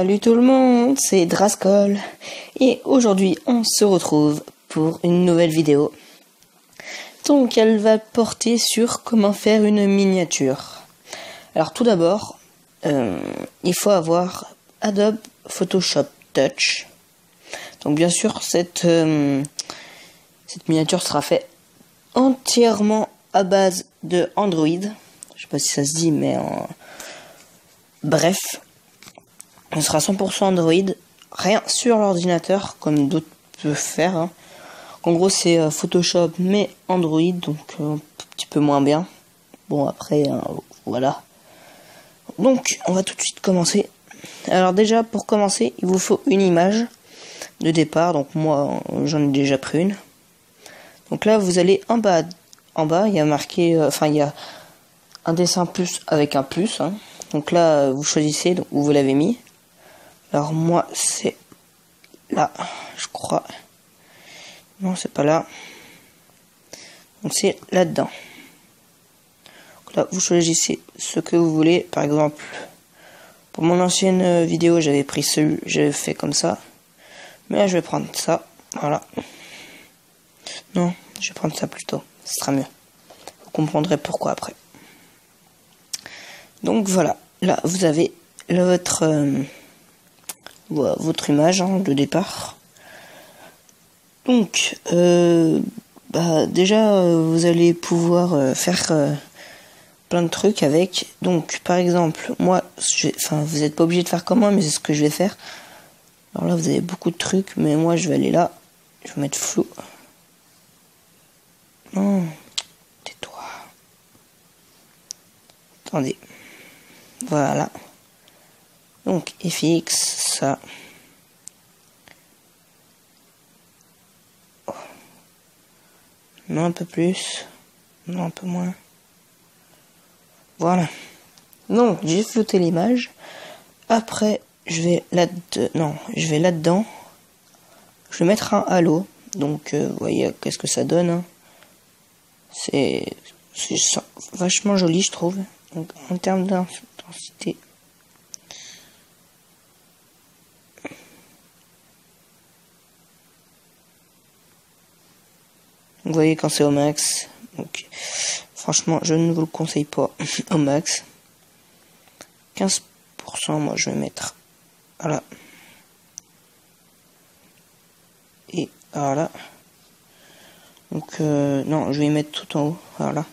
Salut tout le monde, c'est Drascol et aujourd'hui on se retrouve pour une nouvelle vidéo. Donc elle va porter sur comment faire une miniature. Alors tout d'abord, il faut avoir Adobe Photoshop Touch. Donc bien sûr cette miniature sera faite entièrement à base de Android. Je sais pas si ça se dit mais bref. On sera 100% Android, rien sur l'ordinateur, comme d'autres peuvent faire. Hein. En gros, c'est Photoshop, mais Android, donc un petit peu moins bien. Bon, après, voilà. Donc, on va tout de suite commencer. Alors déjà, pour commencer, il vous faut une image de départ. Donc moi, j'en ai déjà pris une. Donc là, vous allez en bas, il y a marqué, il y a un dessin plus avec un plus. Hein. Donc là, vous choisissez où vous l'avez mis. Alors moi c'est là, je crois. Non, c'est pas là. Donc c'est là-dedans. Là, vous choisissez ce que vous voulez. Par exemple, pour mon ancienne vidéo, j'avais fait comme ça. Mais là, je vais prendre ça. Voilà. Non, je vais prendre ça plutôt. Ce sera mieux. Vous comprendrez pourquoi après. Donc voilà. Là, vous avez votre image de départ. Donc déjà vous allez pouvoir faire plein de trucs avec. Donc par exemple moi vous n'êtes pas obligé de faire comme moi, mais c'est ce que je vais faire. Alors là vous avez beaucoup de trucs, mais moi je vais aller là, je vais mettre flou. Non, tais-toi. Attendez, voilà. Donc FX, ça. Oh. Non, un peu plus. Non, un peu moins. Voilà. Donc j'ai flouté l'image. Après, je vais là-dedans. Je vais mettre un halo. Donc, vous voyez qu'est-ce que ça donne. Hein. C'est vachement joli, je trouve. Donc, en termes d'intensité. Vous voyez quand c'est au max. Donc, franchement, je ne vous le conseille pas au max. 15%, moi, je vais mettre. Voilà. Et voilà. Donc, non, je vais y mettre tout en haut. Voilà.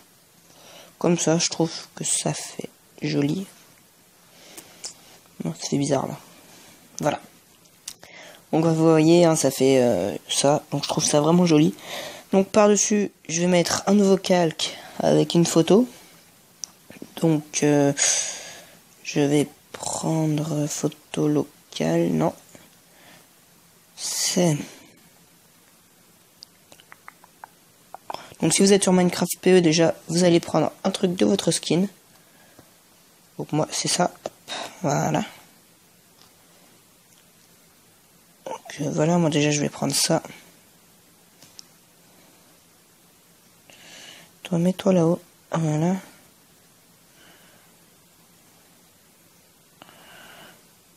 Comme ça, je trouve que ça fait joli. Non, ça fait bizarre, là. Voilà. Donc, vous voyez, hein, ça fait ça. Donc, je trouve ça vraiment joli. Donc par-dessus, je vais mettre un nouveau calque avec une photo. Donc je vais prendre photo locale. Non. C'est... Donc si vous êtes sur Minecraft PE déjà, vous allez prendre un truc de votre skin. Donc moi c'est ça. Voilà. Donc voilà, moi déjà je vais prendre ça. Mets-toi là-haut. Voilà.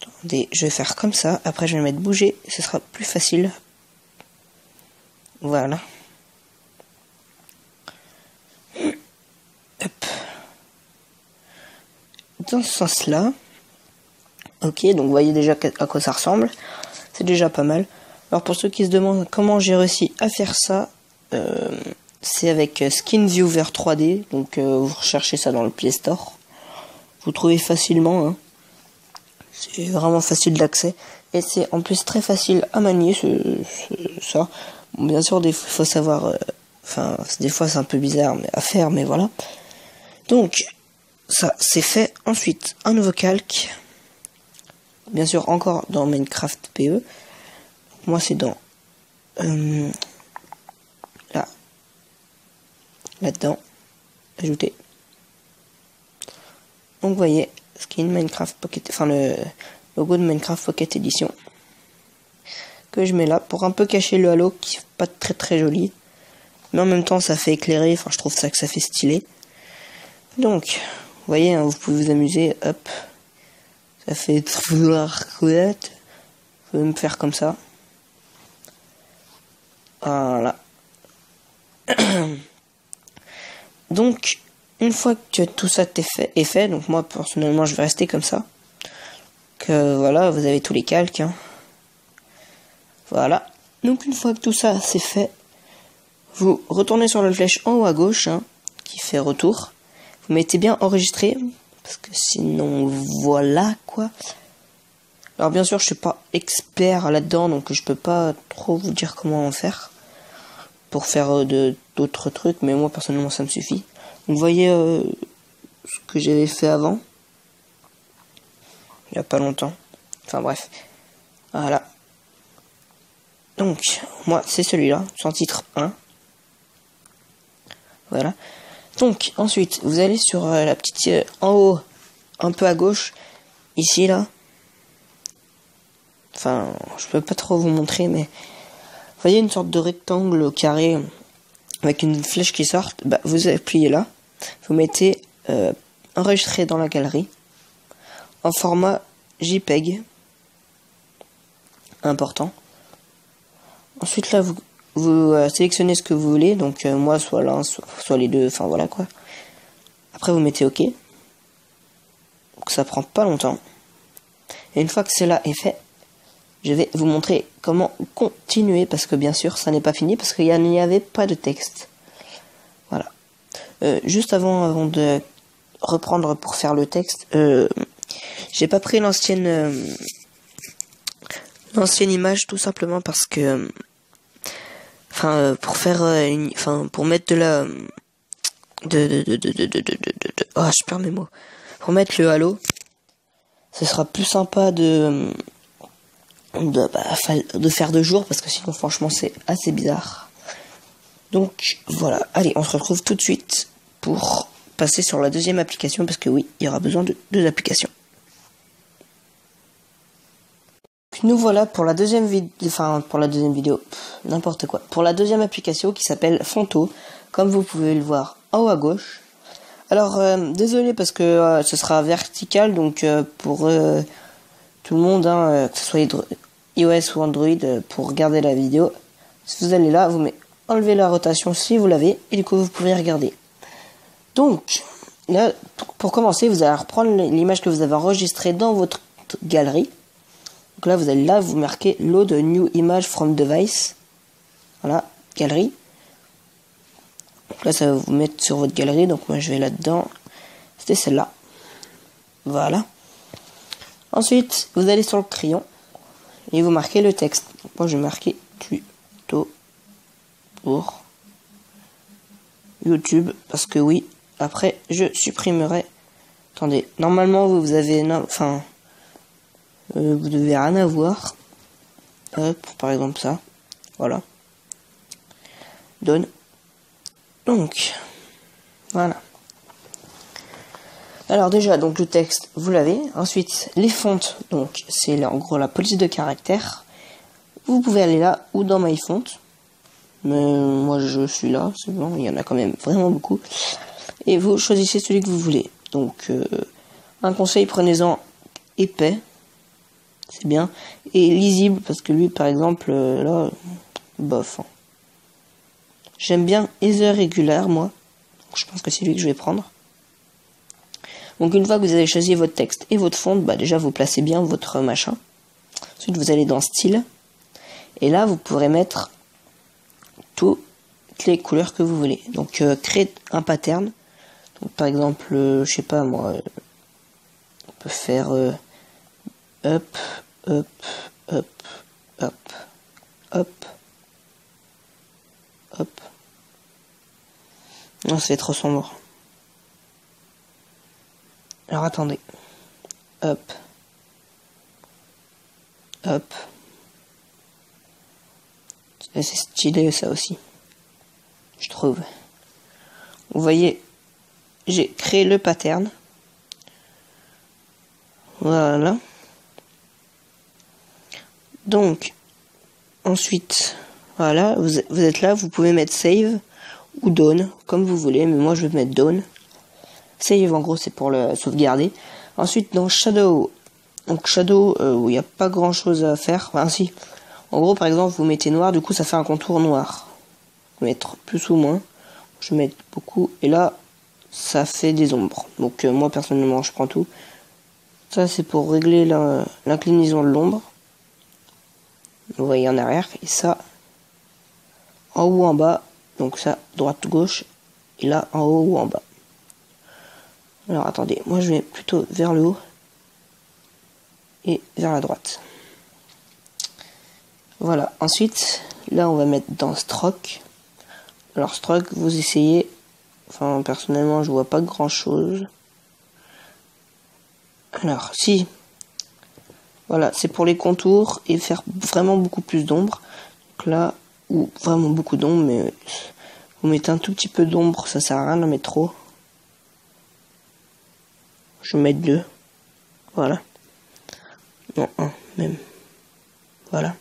Attendez, je vais faire comme ça. Après, je vais le mettre bouger. Ce sera plus facile. Voilà. Hop. Dans ce sens-là. Ok, donc vous voyez déjà à quoi ça ressemble. C'est déjà pas mal. Alors, pour ceux qui se demandent comment j'ai réussi à faire ça, c'est avec Skin Viewer 3D, donc vous recherchez ça dans le Play Store. Vous trouvez facilement, hein. C'est vraiment facile d'accès. Et c'est en plus très facile à manier, ça. Bon, bien sûr, il faut savoir... des fois c'est un peu bizarre à faire, mais voilà. Donc, ça, c'est fait. Ensuite, un nouveau calque. Bien sûr, encore dans Minecraft PE. Moi, c'est dans... là-dedans, ajouter. Donc vous voyez, skin Minecraft Pocket, le logo de Minecraft Pocket Edition que je mets là pour un peu cacher le halo qui est pas très très joli, mais en même temps ça fait éclairer. Je trouve ça que ça fait stylé. Donc vous voyez, hein, vous pouvez vous amuser. Hop, Ça fait vouloir couette. Je vais me faire comme ça. Voilà. Donc, une fois que tout ça est fait, donc moi personnellement je vais rester comme ça. Que voilà, vous avez tous les calques. Hein. Voilà. Donc une fois que tout ça c'est fait, vous retournez sur la flèche en haut à gauche, hein, qui fait retour. Vous mettez bien enregistré, parce que sinon voilà quoi. Alors bien sûr je suis pas expert là-dedans, donc je peux pas trop vous dire comment en faire. Pour faire d'autres trucs, mais moi personnellement ça me suffit. Vous voyez ce que j'avais fait avant, il y a pas longtemps. Enfin bref, voilà. Donc moi c'est celui-là, sans titre 1. Voilà. Donc ensuite vous allez sur la petite en haut, un peu à gauche, ici là. Enfin je peux pas trop vous montrer, mais vous voyez une sorte de rectangle carré avec une flèche qui sort. Bah, vous appuyez là, vous mettez enregistrer dans la galerie en format JPEG, important. Ensuite là vous sélectionnez ce que vous voulez, donc moi soit l'un, soit les deux, enfin voilà quoi. Après vous mettez OK, donc ça prend pas longtemps. Et une fois que cela est fait, je vais vous montrer comment continuer, parce que bien sûr ça n'est pas fini, parce qu'il n'y avait pas de texte. Voilà. Juste avant de reprendre pour faire le texte, j'ai pas pris l'ancienne image, tout simplement parce que pour faire pour mettre de la oh je perds mes mots, pour mettre le halo, ce sera plus sympa de faire de jour, parce que sinon franchement c'est assez bizarre. Donc voilà, allez, on se retrouve tout de suite pour passer sur la deuxième application, parce que oui, il y aura besoin de 2 applications. Nous voilà pour la deuxième vidéo, n'importe quoi. Pour la deuxième application qui s'appelle Fonto, comme vous pouvez le voir en haut à gauche. Alors désolé parce que ce sera vertical, donc pour tout le monde, hein, que ce soit iOS ou Android, pour regarder la vidéo, si vous allez là, vous enlevez la rotation si vous l'avez, et du coup vous pouvez regarder. Donc là, pour commencer, vous allez reprendre l'image que vous avez enregistrée dans votre galerie. Donc là, vous allez vous marquer Load New Image from Device. Voilà, galerie. Donc là, ça va vous mettre sur votre galerie. Donc moi, je vais là-dedans. C'était celle-là. Voilà. Ensuite, vous allez sur le crayon et vous marquez le texte. Donc moi, je vais marquer tuto pour YouTube, parce que oui, après, je supprimerai. Attendez, normalement, vous avez... vous devez rien avoir. Hop, par exemple ça. Voilà. Donne. Donc, voilà. Alors déjà, donc le texte, vous l'avez. Ensuite, les fontes, donc c'est en gros la police de caractère. Vous pouvez aller là ou dans My Font. Mais moi je suis là, c'est bon, il y en a quand même vraiment beaucoup. Et vous choisissez celui que vous voulez. Donc, un conseil, prenez-en épais. C'est bien. Et lisible, parce que lui, par exemple, là, bof. Hein. J'aime bien Ether Regular, moi. Je pense que c'est lui que je vais prendre. Donc, une fois que vous avez choisi votre texte et votre fond, bah déjà, vous placez bien votre machin. Ensuite, vous allez dans Style. Et là, vous pourrez mettre toutes les couleurs que vous voulez. Donc, créer un pattern. Donc, par exemple, je sais pas, moi, on peut faire... up, up, up, up, up, up. Non, c'est trop sombre. Alors attendez. Up. Up. C'est stylé ça aussi. Je trouve. Vous voyez, j'ai créé le pattern. Voilà. Donc, ensuite, voilà, vous êtes là, vous pouvez mettre save ou done, comme vous voulez, mais moi je vais mettre done. Save, en gros, c'est pour le sauvegarder. Ensuite, dans Shadow, Donc Shadow, où il n'y a pas grand chose à faire. Enfin si. En gros par exemple vous mettez noir, du coup ça fait un contour noir. Vous mettre plus ou moins. Je vais mettre beaucoup. Et là, ça fait des ombres. Donc moi personnellement je prends tout. Ça c'est pour régler l'inclinaison de l'ombre. Vous voyez en arrière. Et ça, en haut ou en bas. Donc ça, droite gauche. Et là, en haut ou en bas. Alors attendez, moi je vais plutôt vers le haut. Et vers la droite. Voilà, ensuite, là on va mettre dans Stroke. Alors Stroke, vous essayez. Enfin, personnellement, je vois pas grand chose. Alors, si. Voilà, c'est pour les contours et faire vraiment beaucoup plus d'ombre. Donc là, ou vraiment beaucoup d'ombre, mais vous mettez un tout petit peu d'ombre, ça sert à rien d'en mettre trop. Je vais mettre 2. Voilà. Non, 1 même. Voilà.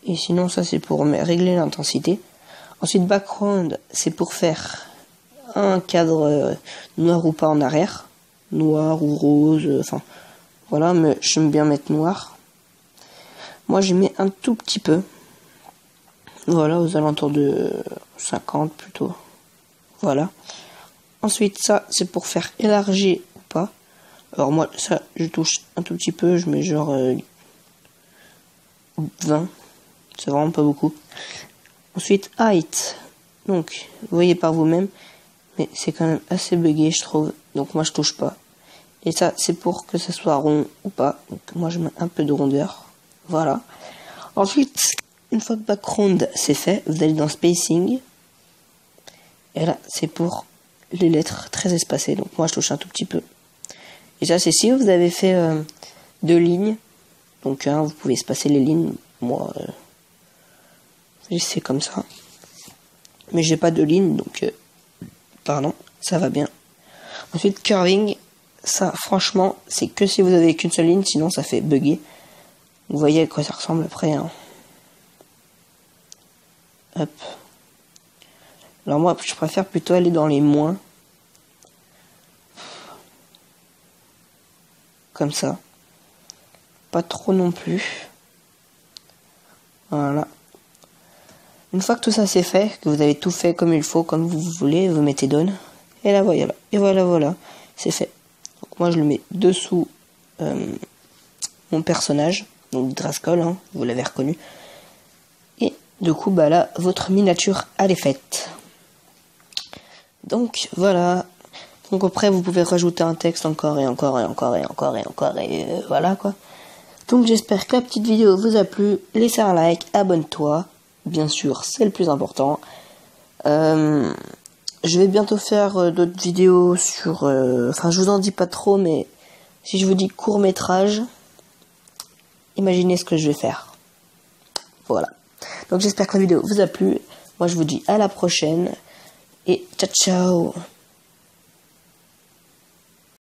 Et sinon, ça c'est pour régler l'intensité. Ensuite, background, c'est pour faire un cadre noir ou pas en arrière. Noir ou rose, enfin, voilà, mais j'aime bien mettre noir. Moi, je mets un tout petit peu. Voilà, aux alentours de 50 plutôt. Voilà. Ensuite, ça, c'est pour faire élargir ou pas. Alors moi, ça, je touche un tout petit peu, je mets genre 20. C'est vraiment pas beaucoup. Ensuite, height. Donc, vous voyez par vous-même, mais c'est quand même assez buggé, je trouve. Donc moi, je touche pas. Et ça, c'est pour que ça soit rond ou pas. Donc moi, je mets un peu de rondeur. Voilà. Ensuite, une fois que background c'est fait, vous allez dans spacing. Et là, c'est pour les lettres très espacées. Donc moi, je touche un tout petit peu. Et ça, c'est si vous avez fait 2 lignes. Donc vous pouvez espacer les lignes. Moi, c'est comme ça. Mais j'ai pas de ligne, donc pardon, ça va bien. Ensuite, curving. Ça, franchement, c'est que si vous avez qu'une seule ligne, sinon ça fait bugger. Vous voyez à quoi ça ressemble après. Hein. Hop. Alors moi, je préfère plutôt aller dans les moins. Comme ça. Pas trop non plus. Voilà. Une fois que tout ça c'est fait, que vous avez tout fait comme il faut, comme vous voulez, vous mettez done. Et là voilà. Et voilà. C'est fait. Donc moi je le mets dessous mon personnage. Donc Drascol, hein, vous l'avez reconnu. Et du coup, bah là, votre miniature, elle est faite. Donc voilà. Donc après, vous pouvez rajouter un texte encore et voilà quoi. Donc j'espère que la petite vidéo vous a plu. Laissez un like, abonne-toi. Bien sûr, c'est le plus important. Je vais bientôt faire d'autres vidéos sur... Enfin, je vous en dis pas trop, mais si je vous dis court-métrage, imaginez ce que je vais faire. Voilà. Donc j'espère que la vidéo vous a plu. Moi, je vous dis à la prochaine. Et ciao ciao.